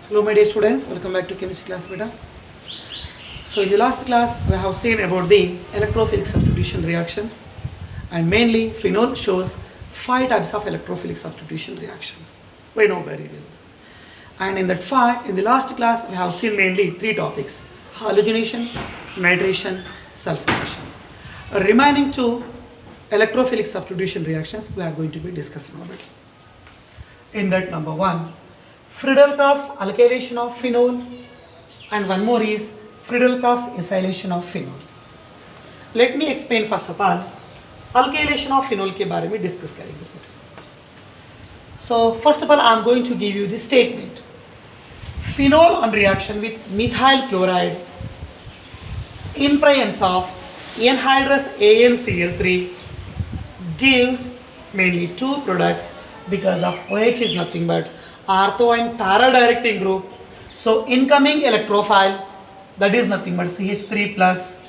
Hello my dear students, welcome back to chemistry class beta. So in the last class we have seen about the electrophilic substitution reactions, and mainly phenol shows 5 types of electrophilic substitution reactions. We know very well. And in the last class we have seen mainly 3 topics: halogenation, nitration, sulfonation. Remaining 2 electrophilic substitution reactions we are going to be discussing about. In that, number 1, Friedel-Crafts alkylation of phenol, and one more is Friedel-Crafts acylation of phenol. Let me explain first of all alkylation of phenol के बारे में discuss करेंगे. So first of all I am going to give you the statement. Phenol on reaction with methyl chloride in presence of anhydrous AnCl3 gives mainly 2 products, because of OH is nothing but ortho and para directing group. So incoming electrophile, that is nothing but CH3 plus,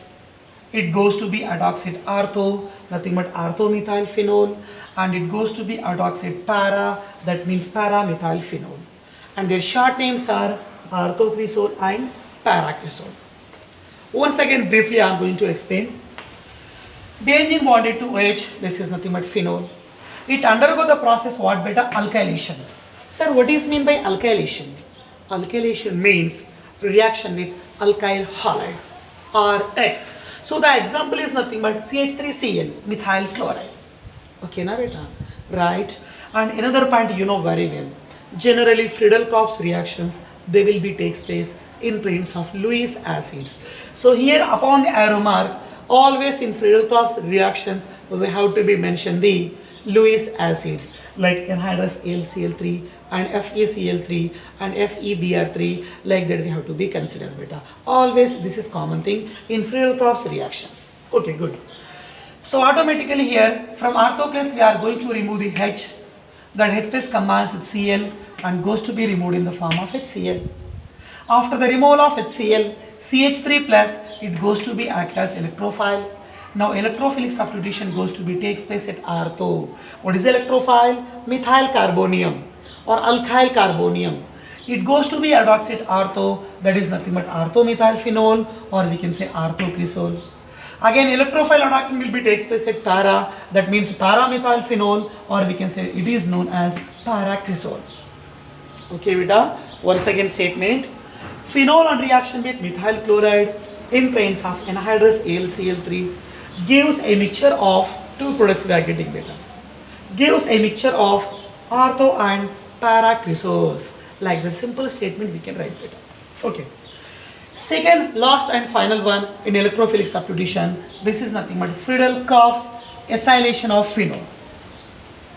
it goes to be hydroxide ortho, nothing but orthomethyl phenol, and it goes to be hydroxide para, that means para-methyl phenol, and their short names are orthocresol and paracresol. Once again briefly I am going to explain. Benzene bonded to OH, this is nothing but phenol. It undergo the process what beta? Alkylation. Sir, what is mean by alkylation? Alkylation means reaction with alkyl halide or X. So the example is nothing but CH3Cl, methyl chloride. Okay na beta? Right. And another point you know very well. Generally Friedel-Crafts reactions, they will be takes place in presence of Lewis acids. So here upon the arrow mark, always in Friedel-Crafts reactions we have to be mentioned the Lewis acids like anhydrous AlCl3 and FeCl3 and FeBr3, like that we have to be considered beta. Always this is common thing in Friedel-Crafts reactions. Okay, good. So automatically here from ortho place we are going to remove the H. That H plus combines with Cl and goes to be removed in the form of HCl. After the removal of HCl, CH3 plus, it goes to be act as electrophile. Now electrophilic substitution goes to be takes place at ortho. What is electrophile? Methyl carbonium or alkyl carbonium. It goes to be hydroxide ortho, that is nothing but orthomethyl phenol, or we can say orthocresol. Again electrophile attacking will be takes place at para, that means para-methyl phenol, or we can say it is known as paracresol. Okay beta, once again statement. Phenol on reaction with methyl chloride in presence of anhydrous AlCl3 gives a mixture of 2 products we are getting beta. Gives a mixture of ortho and paracresols. Like that simple statement we can write beta. Okay. Second, last and final one in electrophilic substitution. This is nothing but Friedel-Crafts acylation of phenol.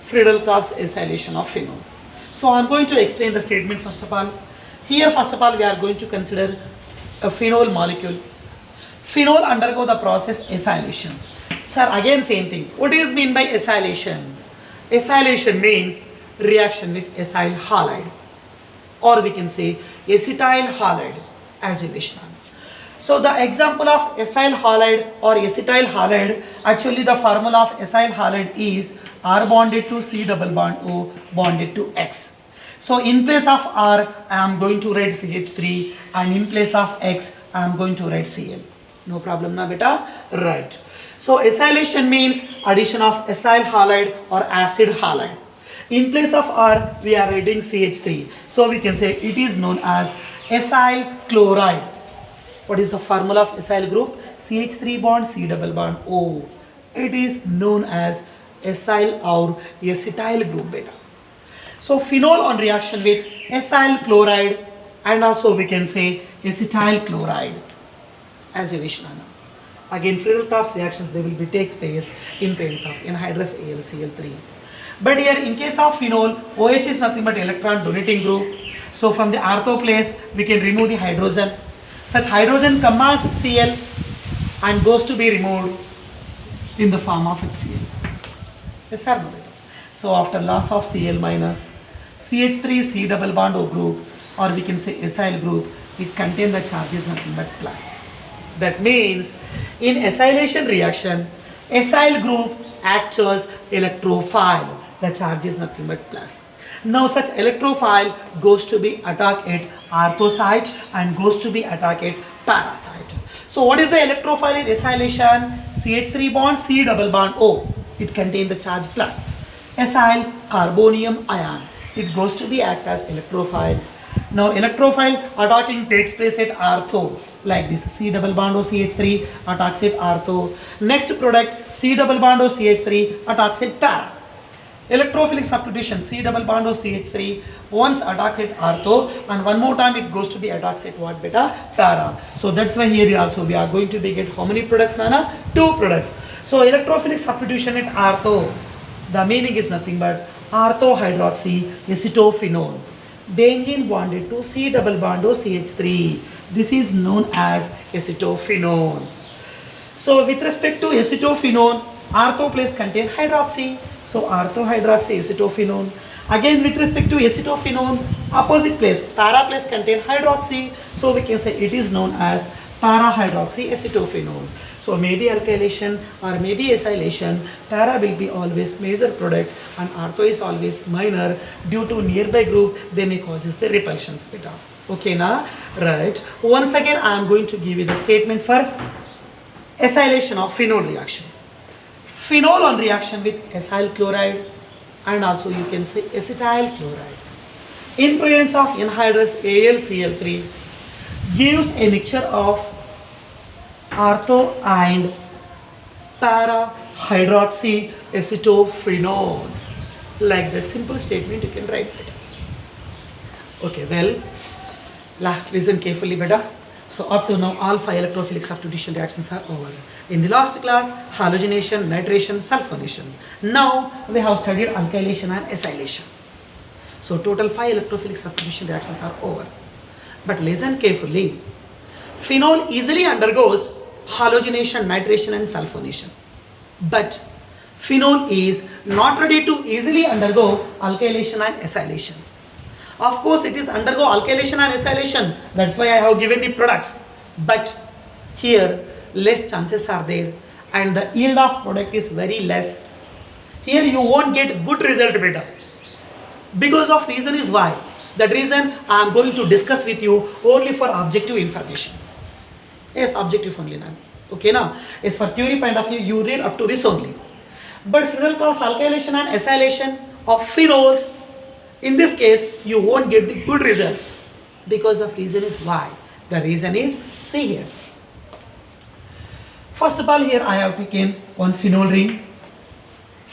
Friedel-Crafts acylation of phenol. So I am going to explain the statement first of all. Here first of all we are going to consider a phenol molecule. Phenol undergo the process acylation. Sir, again same thing. What is mean by acylation? Acylation means reaction with acyl halide, or we can say acetyl halide, as you wish. So the example of acyl halide or acetyl halide, actually the formula of acyl halide is R bonded to C double bond O bonded to X. So in place of R I am going to write CH3, and in place of X I am going to write Cl. No problem na beta? Right. So acylation means addition of acyl halide or acid halide. In place of R we are writing CH3. So we can say it is known as acyl chloride. What is the formula of acyl group? CH3 bond C double bond O. It is known as acyl or acetyl group beta. So phenol on reaction with acyl chloride, and also we can say acetyl chloride, as you wish Nana. Again Friedel-Crafts reactions, they will be takes place in presence of anhydrous AlCl3. But here in case of phenol, OH is nothing but electron donating group. So from the ortho place we can remove the hydrogen. Such hydrogen combines with Cl and goes to be removed in the form of HCl. Yes or no? So after loss of Cl minus, CH3 C double bond O group, or we can say acyl group, it contains the charges nothing but plus. That means in acylation reaction, acyl group acts as electrophile. the charge is nothing but plus. Now such electrophile goes to be attack at ortho site and goes to be attack at para site. So what is the electrophile in acylation? CH3 bond, C double bond O. It contains the charge plus. Acyl carbonium ion. It goes to be act as electrophile. Now electrophile attacking takes place at ortho like this. C double bond O CH3 attacks at ortho. Next product C double bond O CH3 attacks at para. Electrophilic substitution C double bond O CH3 once attacked at ortho and one more time it goes to be attacks at what beta? Para. So that's why here also we are going to be get how many products, Nana? 2 products. So electrophilic substitution at ortho, the meaning is nothing but ortho hydroxy acetophenone. Benzene bonded to C double bond O CH3. This is known as acetophenone. So with respect to acetophenone, ortho place contain hydroxy. So ortho hydroxy acetophenone. Again with respect to acetophenone, opposite place, para place contain hydroxy. So we can say it is known as para hydroxy acetophenone. So maybe alkylation or maybe acylation, para will be always major product and ortho is always minor. Due to nearby group, they may causes the repulsions beta. Okay na? Right. Once again I am going to give you the statement for acylation of phenol reaction. Phenol on reaction with acyl chloride and also you can say acetyl chloride in presence of anhydrous AlCl3 gives a mixture of ortho and para hydroxy acetophenones. Like that simple statement you can write it. Okay, well, listen carefully beta. So up to now all 5 electrophilic substitution reactions are over. In the last class, halogenation, nitration, sulfonation. Now we have studied alkylation and acylation. So total 5 electrophilic substitution reactions are over. But listen carefully. Phenol easily undergoes halogenation, nitration and sulfonation. But phenol is not ready to easily undergo alkylation and acylation. Of course, it is undergo alkylation and acylation. That's why I have given the products. But here, less chances are there and the yield of product is very less. Here you won't get good result beta. Because of reason is why. That reason I am going to discuss with you only for objective information. Yes, objective only now. Okay now. As for theory point of view, you read up to this only. But phenol cause alkylation and acylation of phenols, in this case, you won't get the good results because of reason is why. The reason is, see here. First of all, here I have taken one phenol ring.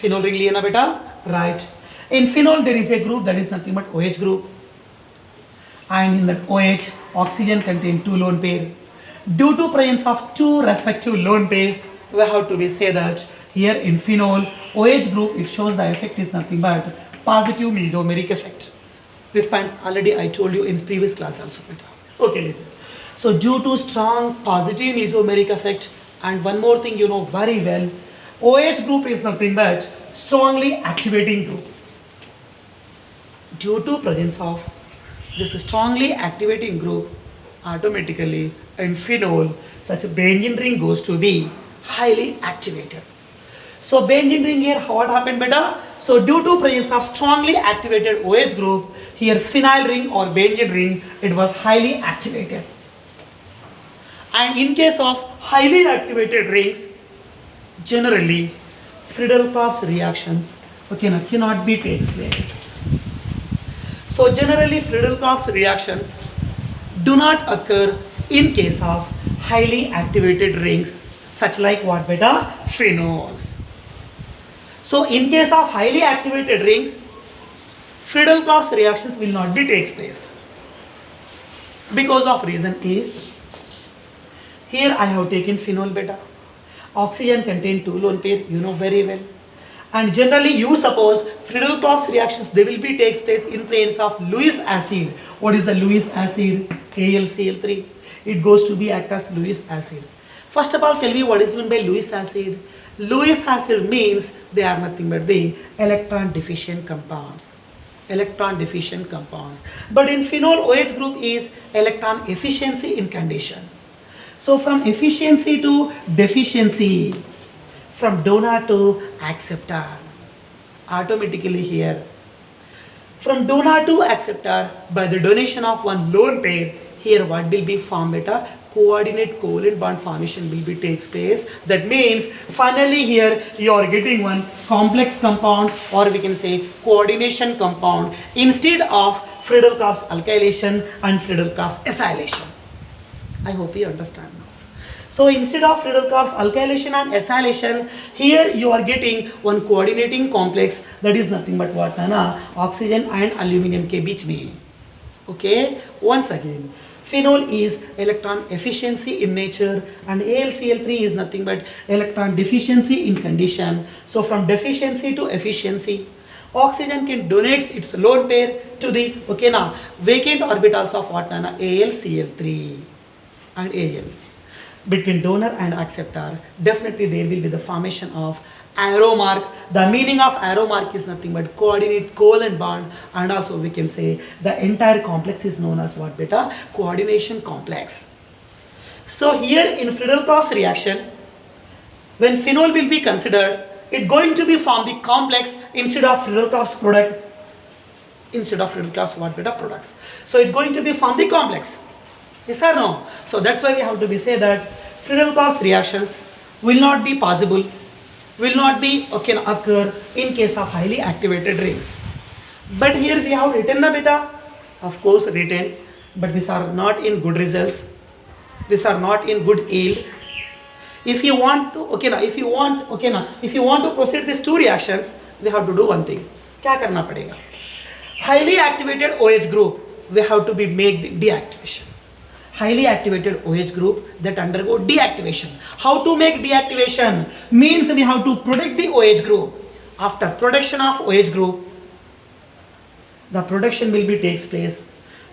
Phenol ring liya na beta? Right. In phenol, there is a group that is nothing but OH group. And in that OH, oxygen contains 2 lone pair. Due to presence of 2 respective lone pairs, we have to be say that here in phenol, OH group, it shows the effect is nothing but positive mesomeric effect. This point already I told you in previous class also. Okay, listen. So due to strong positive mesomeric effect and one more thing you know very well, OH group is nothing but strongly activating group. Due to presence of this strongly activating group, automatically in phenol such a benzene ring goes to be highly activated. So benzene ring here, what happened beta? So due to presence of strongly activated OH group, here phenyl ring or benzene ring, it was highly activated. And in case of highly activated rings, generally Friedel-Crafts reactions cannot be takes place. So generally Friedel-Crafts reactions do not occur in case of highly activated rings such like what beta? Phenols. So in case of highly activated rings, Friedel-Crafts reactions will not be takes place. Because of reason is, here I have taken phenol beta. Oxygen contain 2 lone pair, you know very well. And generally you suppose Friedel-Crafts reactions, they will be takes place in presence of Lewis acid. What is the Lewis acid? AlCl3. It goes to be act as Lewis acid. First of all, tell me what is meant by Lewis acid. Lewis acid means they are nothing but the electron deficient compounds. Electron deficient compounds. But in phenol, OH group is electron efficiency in condition. So from efficiency to deficiency, from donor to acceptor. automatically here. From donor to acceptor by the donation of one lone pair, here what will be formed beta? Coordinate covalent bond formation will be takes place. That means finally here you are getting one complex compound, or we can say coordination compound, instead of Friedel-Crafts alkylation and Friedel-Crafts acylation. I hope you understand now. So instead of Friedel-Crafts alkylation and acylation, here you are getting one coordinating complex, that is nothing but what na, oxygen and aluminum के बीच में. Okay, once again, phenol is electron efficiency in nature and AlCl3 is nothing but electron deficiency in condition. So from deficiency to efficiency, oxygen can donate its lone pair to the vacant orbitals of what na, AlCl3 and Al. Between donor and acceptor, definitely there will be the formation of arrow mark. The meaning of arrow mark is nothing but coordinate covalent bond, and also we can say the entire complex is known as what beta? Coordination complex. So here in Friedel-Crafts reaction, when phenol will be considered, it going to be form the complex instead of Friedel-Crafts product, instead of Friedel-Crafts what beta products. So it going to be form the complex. Yes or no? So that's why we have to be say that Friedel-Crafts reactions will not be possible, will not be occur in case of highly activated rings. But here we have written na beta, of course written, but these are not in good results. These are not in good yield. If you want to if you want to proceed these two reactions, we have to do one thing. क्या करना पड़ेगा? Highly activated OH group, we have to be make the deactivation. Highly activated OH group that undergo deactivation. How to make deactivation? Means we have to protect the OH group. After production of OH group, the production will be takes place.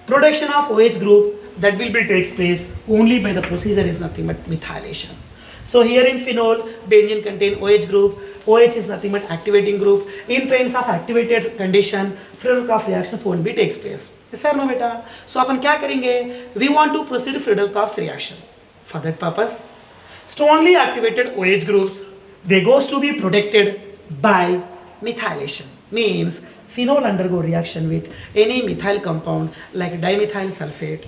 Production of OH group that will be takes place only by the procedure is nothing but methylation. So here in phenol, benzene contain OH group. OH is nothing but activating group. In presence of activated condition, Friedel-Crafts reactions won't be takes place. Yes or no beta? So अपन क्या करेंगे? We want to proceed Friedel-Crafts reaction. For that purpose, strongly activated OH groups, they goes to be protected by methylation. Means phenol undergo reaction with any methyl compound like dimethyl sulfate,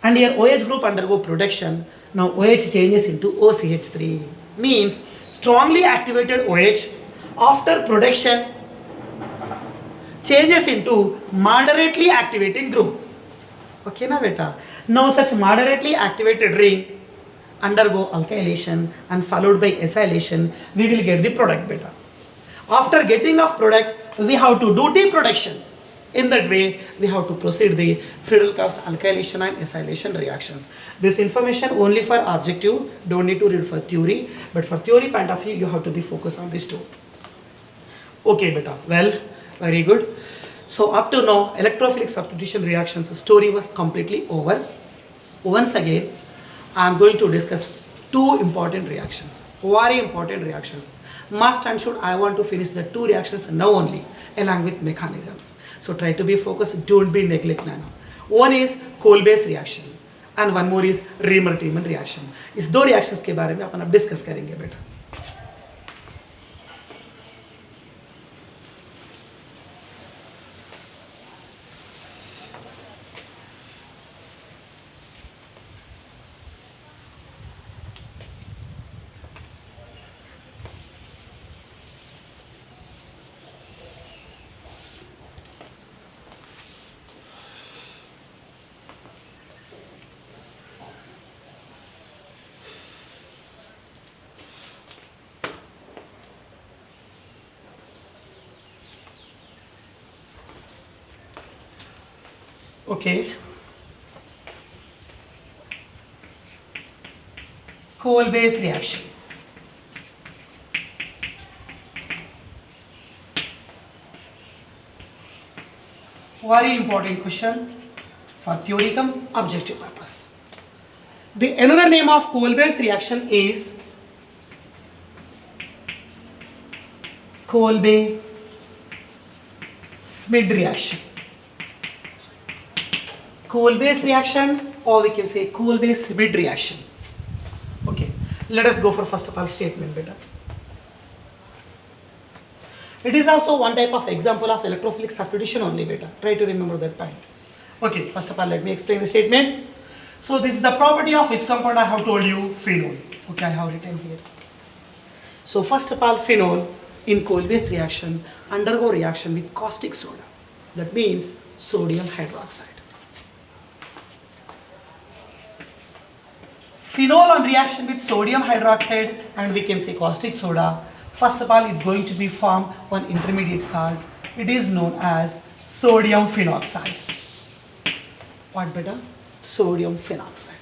and here OH group undergo protection. Now OH changes into OCH3. Means strongly activated OH after protection changes into moderately activating group. Okay na beta? Now such moderately activated ring undergo alkylation and followed by acylation, we will get the product beta. After getting of product, we have to do deproduction. In that way, we have to proceed the Friedel-Crafts alkylation and acylation reactions. This information only for objective, don't need to read for theory, but for theory point of view, you have to be focused on these two. Okay beta, well, very good. So up to now, electrophilic substitution reactions story was completely over. Once again, I am going to discuss two important reactions, very important reactions. Must and should, I want to finish the two reactions now only, along with mechanisms. So try to be focused, don't be neglect now. One is Kolbe's reaction and one more is Riemann-Tiemann reaction. इस दो reactions के बारे में अपन अब discuss करेंगे बेटा. Okay. Kolbe's reaction. Very important question for theory cum objective purpose. The another name of Kolbe's reaction is Kolbe-Schmidt reaction. Kolbe's reaction, or we can say Kolbe-Schmidt reaction. Okay, let us go for first of all statement beta. It is also one type of example of electrophilic substitution only, beta. Try to remember that point. Okay, first of all, let me explain the statement. So this is the property of which compound I have told you? Phenol. Okay, I have written here. So first of all, phenol in coal-based reaction undergo reaction with caustic soda. That means sodium hydroxide. Phenol on reaction with sodium hydroxide and we can say caustic soda. First of all, it's going to be form one intermediate salt. It is known as sodium phenoxide. What beta? Sodium phenoxide.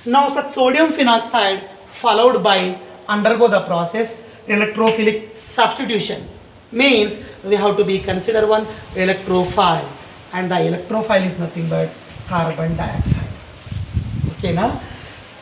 Now such sodium phenoxide followed by undergo the process electrophilic substitution. Means we have to be consider one electrophile, and the electrophile is nothing but carbon dioxide. Okay now?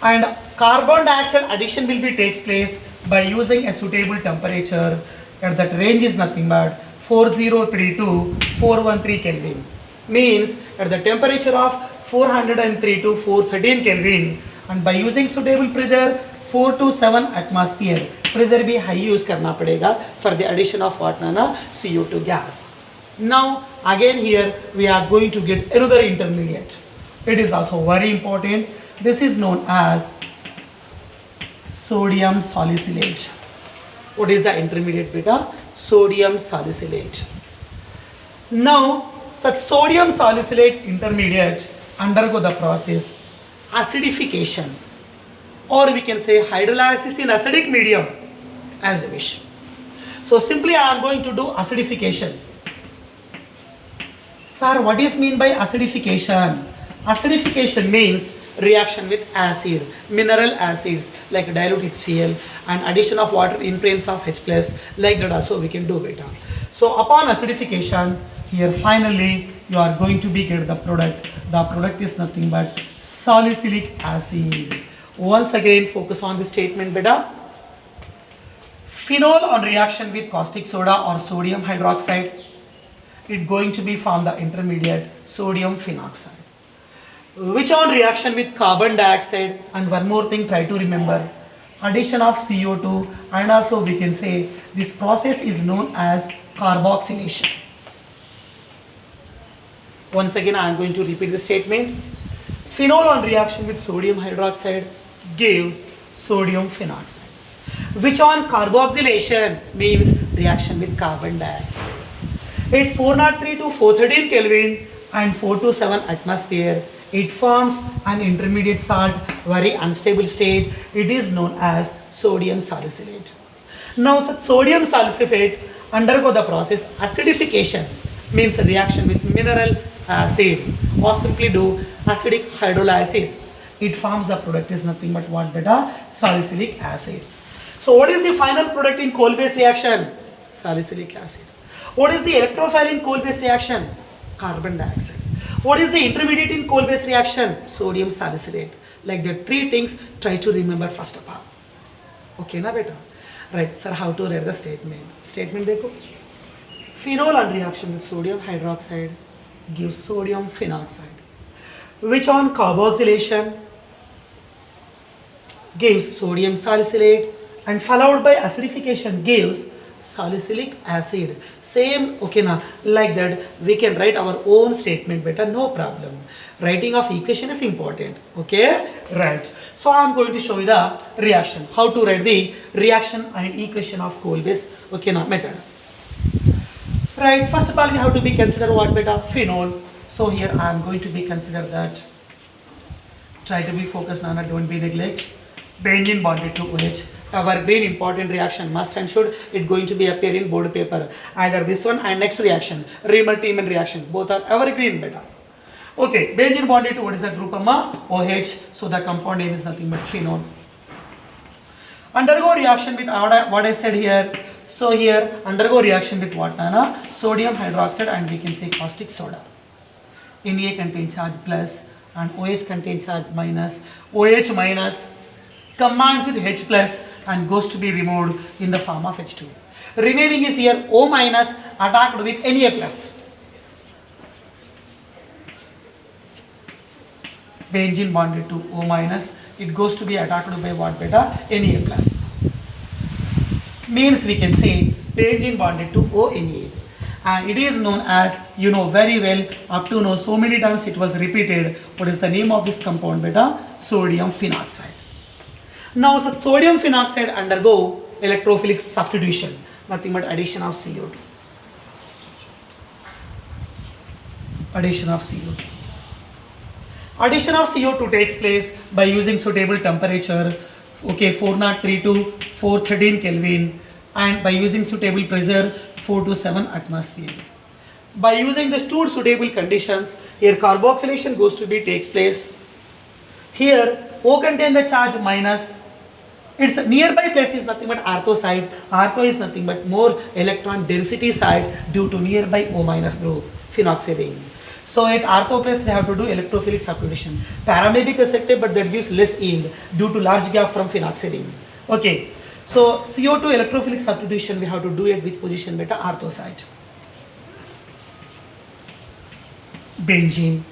And carbon dioxide addition will be takes place by using a suitable temperature, and that range is nothing but 4032 413 Kelvin. Means at the temperature of 403 to 413 Kelvin, and by using suitable pressure 4 to 7 atmosphere, pressure भी high use करना पड़ेगा for the addition of what ना CO2 gas. Now again here we are going to get another intermediate. It is also very important. This is known as sodium salicylate. What is the intermediate beta? Sodium salicylate. Now such sodium salicylate intermediate undergo the process acidification, or we can say hydrolysis in acidic medium as a wish. So simply I am going to do acidification. Sir, what is mean by acidification? Acidification means reaction with acid, mineral acids like dilute HCl and addition of water in presence of H plus, like that also we can do beta. So upon acidification, here finally you are going to be get the product. The product is nothing but salicylic acid. Once again focus on the statement beta. Phenol on reaction with caustic soda or sodium hydroxide, it going to be form the intermediate sodium phenoxide, which on reaction with carbon dioxide, and one more thing try to remember, addition of CO2, and also we can say this process is known as carboxylation. Once again I am going to repeat the statement. Phenol on reaction with sodium hydroxide gives sodium phenoxide, which on carboxylation means reaction with carbon dioxide. At 403 to 413 Kelvin and 4 to 7 atmosphere, it forms an intermediate salt, very unstable state. It is known as sodium salicylate. Now such sodium salicylate undergo the process acidification, means a reaction with mineral acid, or simply do acidic hydrolysis. It forms the product is nothing but what beta? Salicylic acid. So what is the final product in coal-based reaction? Salicylic acid. What is the electrophile in coal-based reaction? Carbon dioxide. What is the intermediate in coal-based reaction? Sodium salicylate. Like the three things try to remember first of all. Okay na beta? Right, sir, how to read the statement? Statement dekho. Phenol on reaction with sodium hydroxide gives sodium phenoxide, which on carboxylation gives sodium salicylate, and followed by acidification gives salicylic acid. Same, okay na, like that we can write our own statement better, no problem. Writing of equation is important, okay, right. So I am going to show you the reaction, how to write the reaction and equation of coal-based, okay na, method. Right, first of all we have to be consider what beta? Phenol. So here I am going to be consider that, try to be focused Nana, don't be neglect. Benzene bonded to OH. Our green important reaction must and should it going to be appear in board paper. Either this one and next reaction, Riemann-Tiemann reaction, both are evergreen beta. Okay, benzene bonded to what is the group OH, so the compound name is nothing but phenol. Undergo reaction with what I said here. So here undergo reaction with what Nana? Sodium hydroxide and we can say caustic soda. Na contains charge plus and OH contains charge minus. OH minus combines with H plus and goes to be removed in the form of H2. Remaining is here O minus attacked with Na plus. Benzene bonded to O minus, it goes to be attacked by what beta? Na plus. Means we can say benzene bonded to ONA. And it is known as, you know very well, up to now so many times it was repeated. What is the name of this compound beta? Sodium phenoxide. Now such sodium phenoxide undergo electrophilic substitution, nothing but addition of CO2. Addition of CO2. Addition of CO2 takes place by using suitable temperature, okay, 403 to 413 Kelvin, and by using suitable pressure 4 to 7 atmosphere. By using the two suitable conditions, here carboxylation goes to be takes place. Here O contain the charge minus. Its nearby place is nothing but ortho side. Ortho is nothing but more electron density side due to nearby O minus group, phenoxy. So at ortho place we have to do electrophilic substitution. Para may be constructed, but that gives less yield due to large gap from phenoxy. Okay. So CO2 electrophilic substitution we have to do at which position beta? Ortho side. Benzene.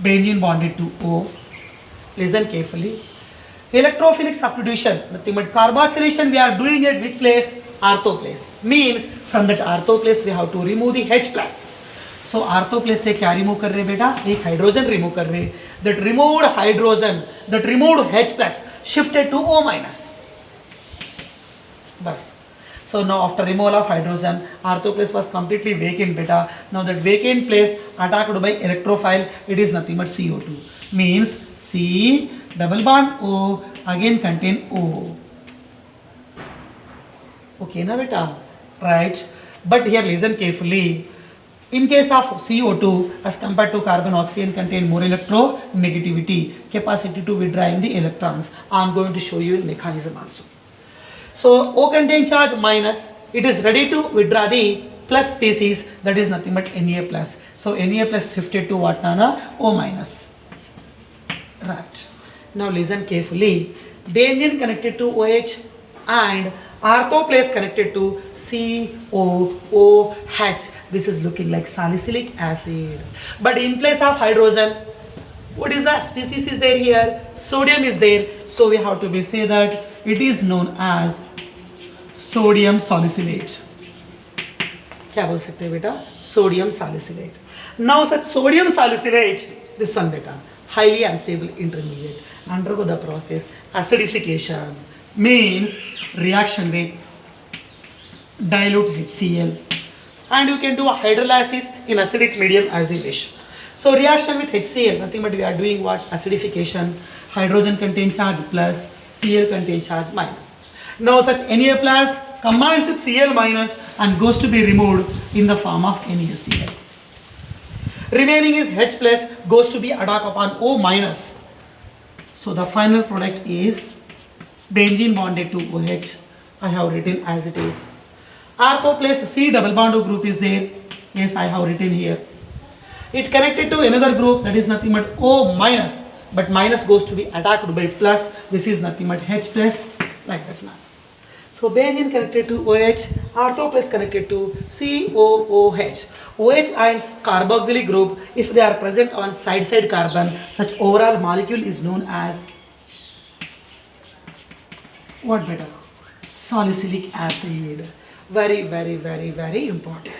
Benzene bonded to O. Listen carefully. Electrophilic substitution, nothing but carboxylation we are doing at which place? Ortho place. Means from that ortho place we have to remove the H plus. So ortho place से क्या remove कर रहे बेटा? एक hydrogen remove कर रहे. That removed hydrogen, that removed H plus shifted to O minus. Bas. So now after removal of hydrogen, ortho place was completely vacant beta. Now that vacant place attacked by electrophile, it is nothing but CO2. Means C double bond O again contain O. Okay na beta? Right. But here listen carefully. In case of CO2 as compared to carbon, oxygen contain more electronegativity, capacity to withdrawing the electrons. I am going to show you mechanism also. So O contain charge minus, it is ready to withdraw the plus species, that is nothing but Na plus. So Na plus shifted to what Nana? O minus. Right. Now listen carefully. Benzene connected to OH and ortho place connected to COOH. This is looking like salicylic acid. But in place of hydrogen, what is the species is there here? Sodium is there. So we have to be say that it is known as sodium salicylate. क्या बोल सकते हैं बेटा? Sodium salicylate. Now such sodium salicylate, this one beta, highly unstable intermediate, undergo the process acidification, means reaction with dilute HCl, and you can do a hydrolysis in acidic medium as you wish. So reaction with HCl, nothing but we are doing what? Acidification. Hydrogen contain charge plus, Cl contain charge minus. Now such Na plus combines with Cl minus and goes to be removed in the form of NaCl. Remaining is H plus goes to be attack upon O minus. So the final product is benzene bonded to OH. I have written as it is. Ortho place C double bond O group is there. Yes, I have written here. It connected to another group, that is nothing but O minus, but minus goes to be attacked by plus. This is nothing but H plus, like that now. So benzene connected to OH, ortho plus connected to COOH. OH and carboxylic group, if they are present on side carbon, such overall molecule is known as what beta? Salicylic acid. Very important.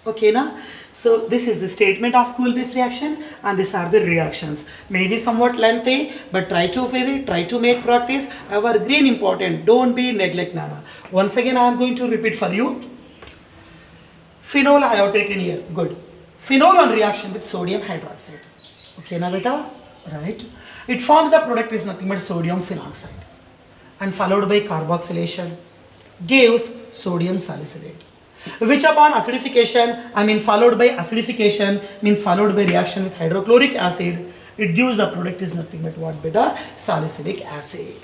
Okay na? So this is the statement of Cool-Base reaction, and these are the reactions. Maybe somewhat lengthy, but try to read, try to make practice. Evergreen important. Don't be neglect Nana. Once again I am going to repeat for you. Phenol I have taken here. Good. Phenol on reaction with sodium hydroxide. Okay na beta? Right. It forms the product is nothing but sodium phenoxide, and followed by carboxylation gives sodium salicylate, which upon acidification, followed by acidification means followed by reaction with hydrochloric acid, it gives the product is nothing but what beta? Salicylic acid.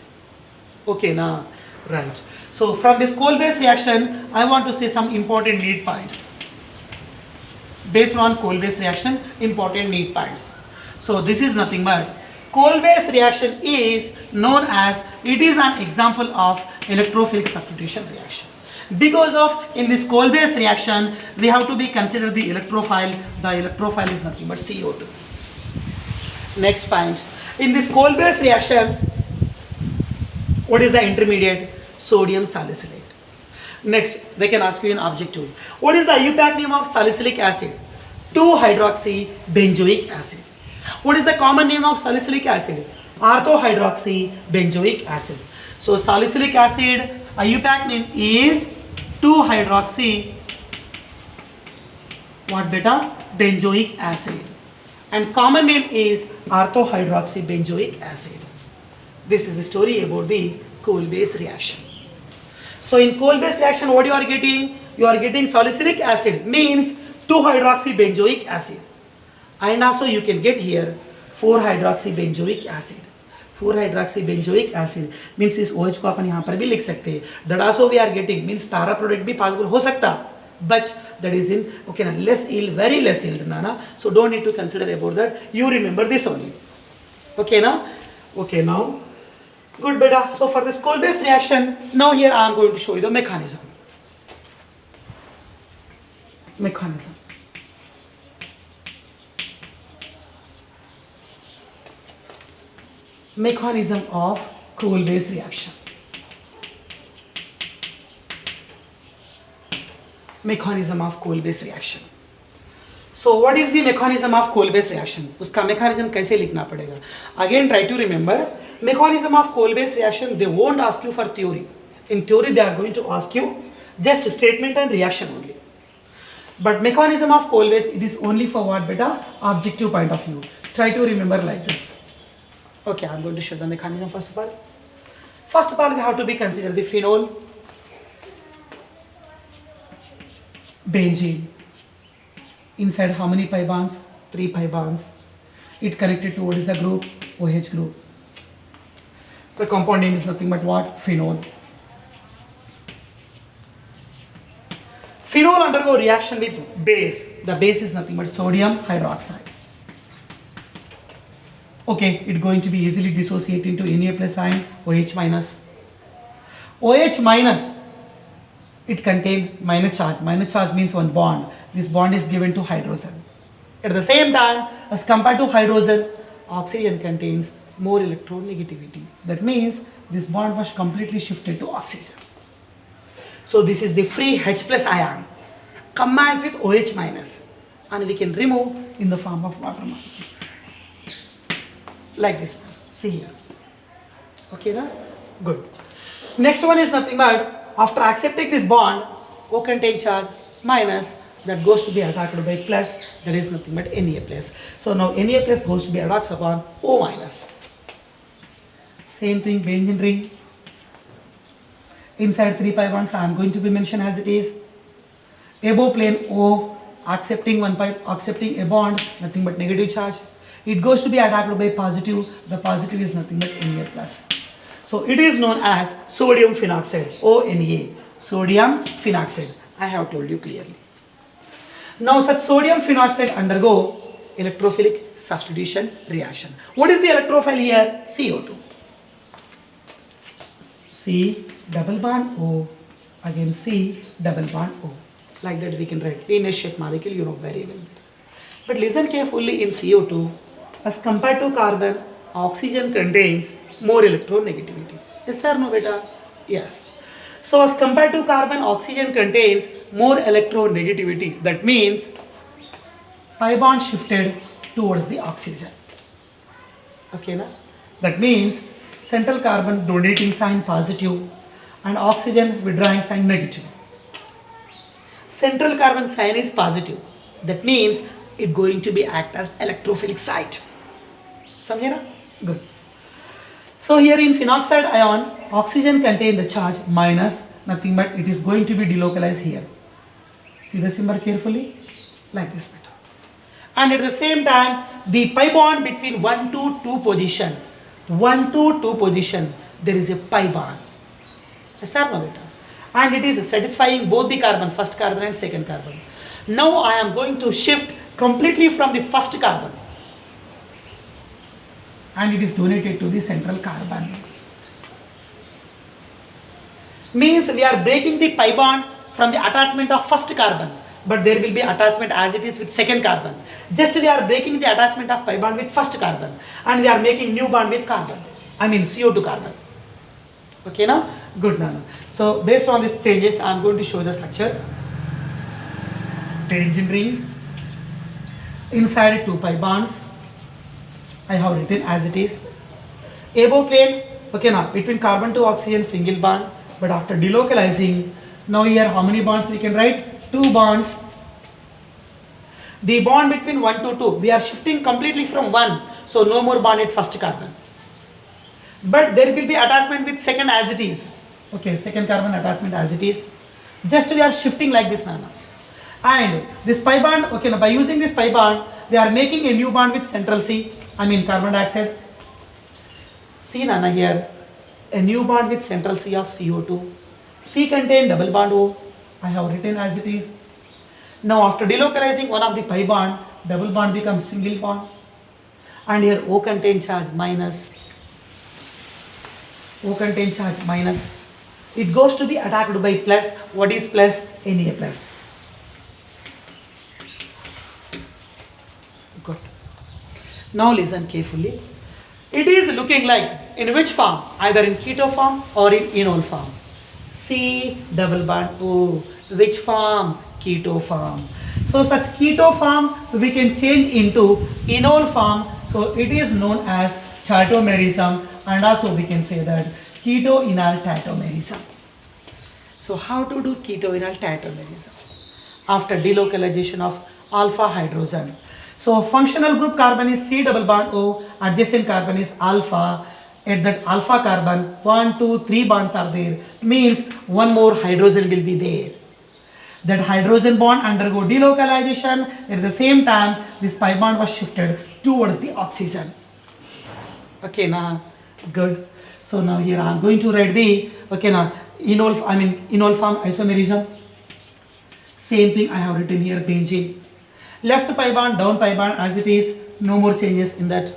Okay na? Right. So from this Coal-Base reaction, I want to say some important need points. Based on Coal-Base reaction, important need points. So this is nothing but Coal-Base reaction is known as, it is an example of electrophilic substitution reaction. Because of in this Coal-Base reaction, we have to be considered the electrophile. The electrophile is nothing but CO2. Next point. In this Coal-Base reaction, what is the intermediate? Sodium salicylate. Next, they can ask you in objective. What is the IUPAC name of salicylic acid? 2-hydroxy benzoic acid. What is the common name of salicylic acid? Ortho-hydroxy benzoic acid. So salicylic acid IUPAC name is 2-hydroxy what beta? Benzoic acid. And common name is ortho-hydroxy benzoic acid. This is the story about the coal-base reaction. So in coal-base reaction, what you are getting? You are getting salicylic acid means 2-hydroxy benzoic acid. And also you can get here 4-hydroxy benzoic acid. 4-hydroxy benzoic acid means इस OH को अपन यहाँ पर भी लिख सकते हैं. That also we are getting means para product भी possible हो सकता, but that is in okay na less yield, very less yield na. So don't need to consider about that. You remember this only. Okay na? Okay now. Good beta. So for this coal-base reaction, now here I am going to show you the mechanism. Mechanism of coal-base reaction. Mechanism of coal-base reaction. So what is the mechanism of coal-base reaction? उसका mechanism कैसे लिखना पड़ेगा? Again try to remember. Mechanism of coal-base reaction, they won't ask you for theory. In theory they are going to ask you just statement and reaction only. But mechanism of coal-base, it is only for what beta? Objective point of view. Try to remember like this. Okay, I am going to show the mechanism first of all. First of all, we have to be consider the phenol, benzene. Inside how many pi bonds? 3 pi bonds. It connected to what is the group? OH group. The compound name is nothing but what? Phenol. Phenol undergo reaction with base. The base is nothing but sodium hydroxide. Okay, it's going to be easily dissociate into Na plus ion, OH minus. OH minus, it contains minus charge. Minus charge means one bond. This bond is given to hydrogen. At the same time, as compared to hydrogen, oxygen contains more electronegativity. That means this bond was completely shifted to oxygen. So this is the free H plus ion combines with OH minus, and we can remove in the form of water molecule. Like this. See here. Okay, na? Good. Next one is nothing but after accepting this bond, O contain charge minus, that goes to be attacked by plus, that is nothing but Na plus. So now Na plus goes to be attacked upon O minus. Same thing, benzene ring. Inside 3 pi bonds I am going to be mentioned as it is. Above plane O accepting a bond, nothing but negative charge. It goes to be attacked by positive. The positive is nothing but Na plus. So it is known as sodium phenoxide, ONA. Sodium phenoxide. I have told you clearly. Now such sodium phenoxide undergo electrophilic substitution reaction. What is the electrophile here? CO2. C double bond O, again C double bond O. Like that we can write linear shape molecule, you know very well. But listen carefully, in CO2, as compared to carbon, oxygen contains more electronegativity. Yes or no beta? Yes. So as compared to carbon, oxygen contains more electronegativity. That means pi bond shifted towards the oxygen. Okay, na? That means central carbon donating sign positive and oxygen withdrawing sign negative. Central carbon sign is positive. That means it going to be act as electrophilic site. Samjhe na? Good. So here in phenoxide ion, oxygen contain the charge minus, nothing but it is going to be delocalized here. See the symbol carefully? Like this beta. And at the same time, the pi bond between 1 to 2 position, 1 to 2 position, there is a pi bond. Yes or no beta? And it is satisfying both the carbon, first carbon and second carbon. Now I am going to shift completely from the first carbon, and it is donated to the central carbon. Means we are breaking the pi bond from the attachment of first carbon, but there will be attachment as it is with second carbon. Just we are breaking the attachment of pi bond with first carbon, and we are making new bond with carbon. I mean CO2 carbon. Okay, now good now. So based on these changes, I am going to show the structure. Tangent ring. Inside 2 pi bonds. I have written as it is. Above plane. Okay, now between carbon to oxygen single bond. But after delocalizing, now here how many bonds we can write? 2 bonds. The bond between 1 to 2, we are shifting completely from 1, so no more bond at first carbon. But there will be attachment with second as it is. Okay, second carbon attachment as it is. Just we are shifting like this, Nana. And this pi bond, okay, now by using this pi bond, they are making a new bond with central C, I mean carbon dioxide. See, Nana, here, a new bond with central C of CO2. C contain double bond O. I have written as it is. Now after delocalizing one of the pi bond, double bond becomes single bond. And here O contain charge minus. O contain charge minus. It goes to be attacked by plus. What is plus? Na plus. Good. Now listen carefully. It is looking like in which form? Either in keto form or in enol form. C double bond O. Which form? Keto form. So such keto form we can change into enol form. So it is known as tautomerism, and also we can say that keto-enol tautomerism. So how to do keto-enol tautomerism? After delocalization of alpha hydrogen. So functional group carbon is C double bond O, adjacent carbon is alpha. At that alpha carbon, 1, 2, 3 bonds are there. Means one more hydrogen will be there. That hydrogen bond undergo delocalization. At the same time, this pi bond was shifted towards the oxygen. Okay, now good. So now here I am going to write the enol form isomerism. Same thing I have written here, benzene. Left pi bond, down pi bond as it is. No more changes in that.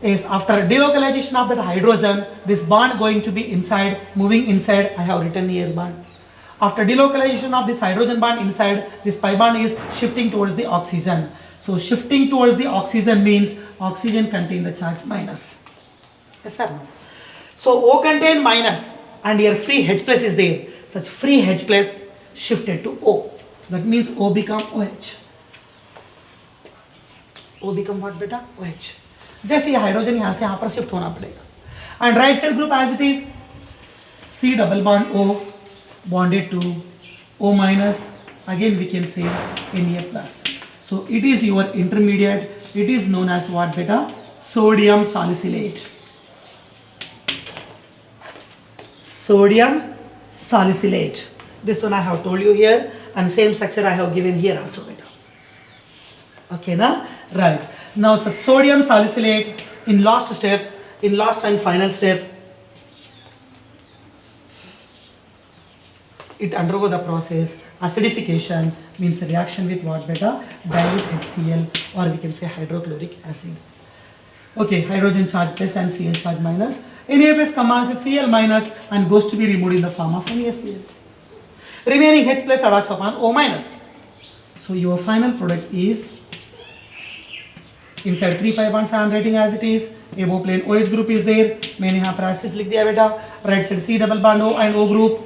Is after delocalization of that hydrogen, this bond going to be inside, moving inside. I have written here bond. After delocalization of this hydrogen bond inside, this pi bond is shifting towards the oxygen. So shifting towards the oxygen means oxygen contain the charge minus. Yes sir. So O contain minus and here free H plus is there. Such free H plus shifted to O. That means O become OH. O become what beta? OH. Just ये hydrogen यहाँ से यहाँ पर shift होना पड़ेगा. And right side group as it is C double bond O bonded to O minus. Again we can say Na plus. So it is your intermediate. It is known as what beta? Sodium salicylate. Sodium salicylate. This one I have told you here, and same structure I have given here also beta. Okay, now right. Now so sodium salicylate in last step, in last and final step, it undergo the process acidification, means reaction with what beta? Dilute HCl, or we can say hydrochloric acid. Okay, hydrogen charge plus and Cl charge minus. Na plus combines with Cl minus and goes to be removed in the form of NaCl. Remaining H plus attacks upon O minus. So your final product is inside 3 pi bonds I am writing as it is. Above plane OH group is there. मैंने यहाँ पर एस्टिस लिख दिया बेटा. Right side C double bond O and O group.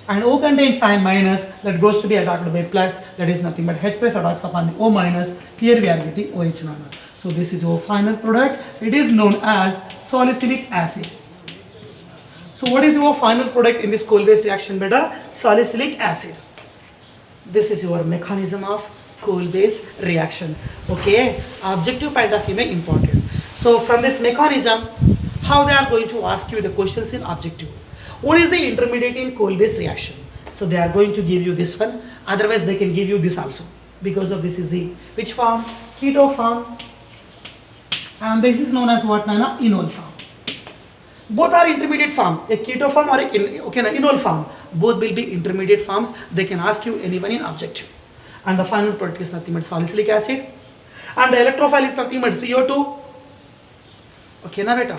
And O contains sign minus that goes to be attacked by plus, that is nothing but H plus attacks upon the O minus. Here we are getting OH nana. So this is our final product. It is known as salicylic acid. So what is your final product in this coal-based reaction beta? Salicylic acid. This is your mechanism of coal-based reaction. Okay, objective point of view may important. So from this mechanism, how they are going to ask you the questions in objective. What is the intermediate in coal-based reaction? So they are going to give you this one. Otherwise they can give you this also. Because of this is the which form? Keto form. And this is known as what nana? Enol form. Both are intermediate form. A keto form or a enol form. Both will be intermediate forms. They can ask you anyone in objective. And the final product is nothing but salicylic acid. And the electrophile is nothing but CO2. Okay na beta?